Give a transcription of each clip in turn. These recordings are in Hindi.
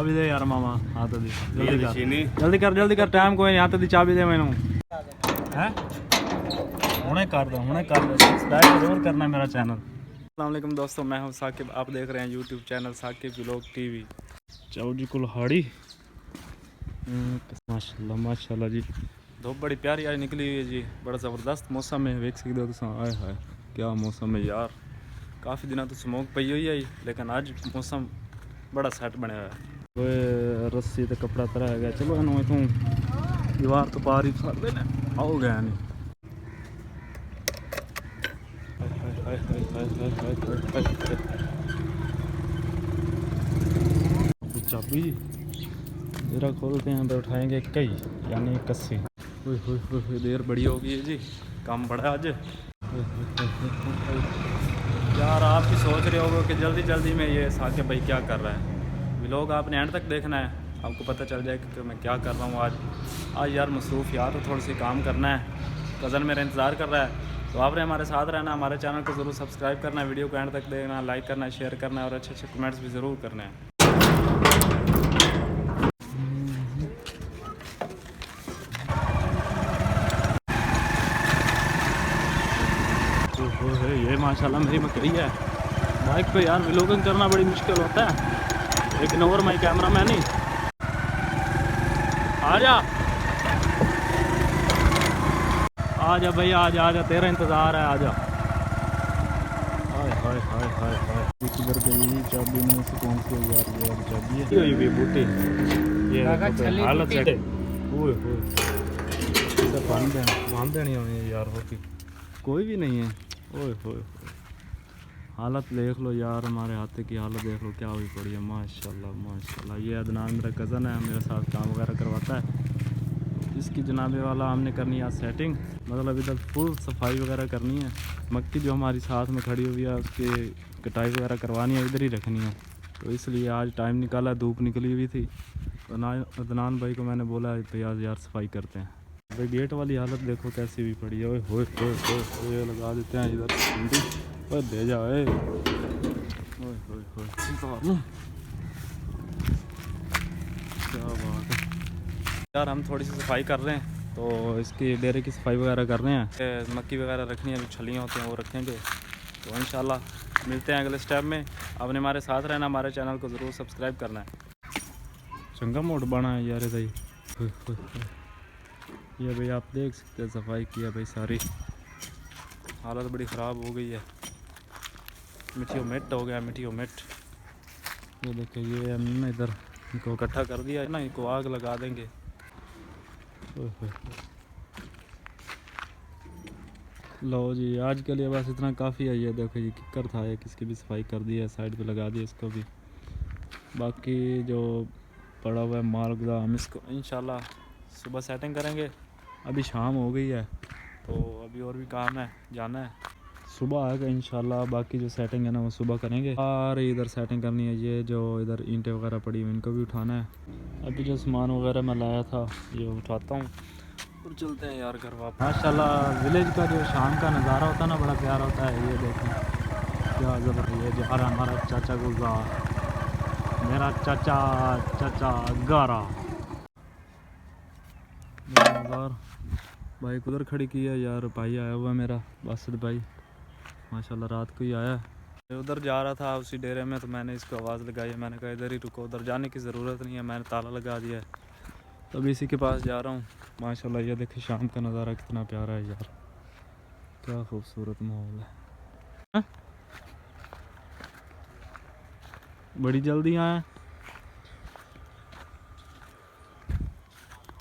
चाबी दे यार मामा हाथ दी जल्दी कर टाइम कोई हाथ दी चाबी दे मैनू हैं हुणे कर दो सब्सक्राइब जरूर करना मेरा चैनल। अस्सलाम वालेकुम दोस्तों, मैं हूं साकिब, आप देख रहे हैं YouTube channel Saqib vlog TV. चाऊ जी कुल्हाड़ी माशाल्लाह माशाल्लाह जी। धूप बड़ी प्यारी आज निकली हुई है जी, बड़ा ज़बरदस्त मौसम है। वेख सकते हो तुम, आए हाय क्या मौसम है यार। काफ़ी दिनों तो स्मोक पई हुई है लेकिन आज मौसम बड़ा सेट बने हुआ है। वो रस्सी तो कपड़ा तरह गया, चलो इनू इतों दीवार तो पार ही फड़ देना आओ गया नहीं। चाबी जरा खोलते हैं तो उठाएंगे कई यानी कस्सी। देर बड़ी हो गई है जी, काम बड़ा आज यार। आप भी सोच रहे होगे कि जल्दी जल्दी में ये साकिब भाई क्या कर रहा है। व्लॉग आपने एंड तक देखना है, आपको पता चल जाएगा कि मैं क्या कर रहा हूँ आज यार मसरूफ़ यार, तो थोड़ी सी काम करना है। कज़न मेरा इंतज़ार कर रहा है, तो आपने हमारे साथ रहना, हमारे चैनल को ज़रूर सब्सक्राइब करना है, वीडियो को एंड तक देखना, लाइक करना है, शेयर करना है और अच्छे अच्छे कमेंट्स भी ज़रूर करने हैं। ये माशाल्लाह मेरी मकई है। बाइक पे यार व्लॉगिंग करना बड़ी मुश्किल होता है, लेकिन और मैं कैमरा मैन ही। आजा भैया आजा तेरा इंतज़ार है, आजा। हाय हाय हाय हाय हाय किधर गई चाबी में से, कौन सी यार ये वाली चाबी है ये बूटी ये हालत है। ओए होए बांध देनी होनी यार, होती कोई भी नहीं है। ओए होए हालत देख लो यार, हमारे हाथ की हालत देख लो क्या हुई पड़ी है। माशाल्लाह माशाल्लाह। ये अदनान मेरा कज़न है, मेरे साथ काम वगैरह करवाता है। इसकी जनाबे वाला हमने करनी है सेटिंग, मतलब इधर फुल सफाई वगैरह करनी है। मक्की जो हमारी साथ में खड़ी हुई है उसकी कटाई वगैरह करवानी है, इधर ही रखनी है। तो इसलिए आज टाइम निकाला, धूप निकली हुई थी। अदनान भाई को मैंने बोला भैया यार सफाई करते हैं। भाई गेट वाली हालत देखो कैसी भी पड़ी है। ओए होए ये लगा देते हैं इधर, दे जाए। क्या बात है यार, हम थोड़ी सी सफाई कर रहे हैं, तो इसकी डेरे की सफाई वगैरह कर रहे हैं। मक्की वगैरह रखनी है, जो छलियाँ होती हैं वो रखेंगे। तो इंशाल्लाह मिलते हैं अगले स्टेप में। आपने हमारे साथ रहना, हमारे चैनल को ज़रूर सब्सक्राइब करना है। चंगा मोड बना है यार भाई। ये भाई आप देख सकते हैं सफाई किया भाई, सारी हालत बड़ी ख़राब हो गई है। मिट्टियों मिट हो गया, मिट्टियों मिट। ये देखिए ये हमने इधर इनको इकट्ठा कर दिया है ना, इनको आग लगा देंगे। लो जी आज के लिए बस इतना काफ़ी है। ये देखो ये किक्कर था, ये किसकी भी सफाई कर दी है, साइड पे लगा दिया इसको भी। बाकी जो पड़ा हुआ है माल गोदाम, इसको इंशाल्लाह सुबह सेटिंग करेंगे। अभी शाम हो गई है तो अभी और भी काम है, जाना है, सुबह आएगा इंशाल्लाह। बाकी जो सेटिंग है ना वो सुबह करेंगे। और इधर सेटिंग करनी है, ये जो इधर ईंटें वगैरह पड़ी हुई इनको भी उठाना है। अभी जो सामान वगैरह मैं लाया था ये उठाता हूँ और चलते हैं यार घर वापस। माशाल्लाह विलेज का जो शाम का नज़ारा होता है ना बड़ा प्यारा होता है। ये देखें क्या ज़बरदस्त, ये जा रहा है हमारा चाचा गुलजार, मेरा चाचा गारा भाई उधर खड़ी की है यार। भाई आया हुआ मेरा बासित भाई, माशाल्लाह रात को ही आया है। उधर जा रहा था उसी डेरे में, तो मैंने इसको आवाज़ लगाई है, मैंने कहा इधर ही रुको, उधर जाने की ज़रूरत नहीं है, मैंने ताला लगा दिया है। तो अभी इसी के पास जा रहा हूँ। माशाल्लाह ये देखिए शाम का नज़ारा कितना प्यारा है यार, क्या खूबसूरत माहौल है। हा? बड़ी जल्दी आया,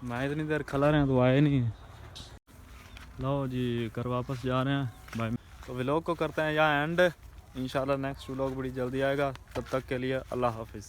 मैं इतनी देर खड़ा रहे तो आए नहीं। लो जी घर वापस जा रहे हैं भाई। तो व्लॉग को करते हैं यहाँ एंड, इंशाल्लाह नेक्स्ट व्लॉग बड़ी जल्दी आएगा। तब तक के लिए अल्लाह हाफिज़।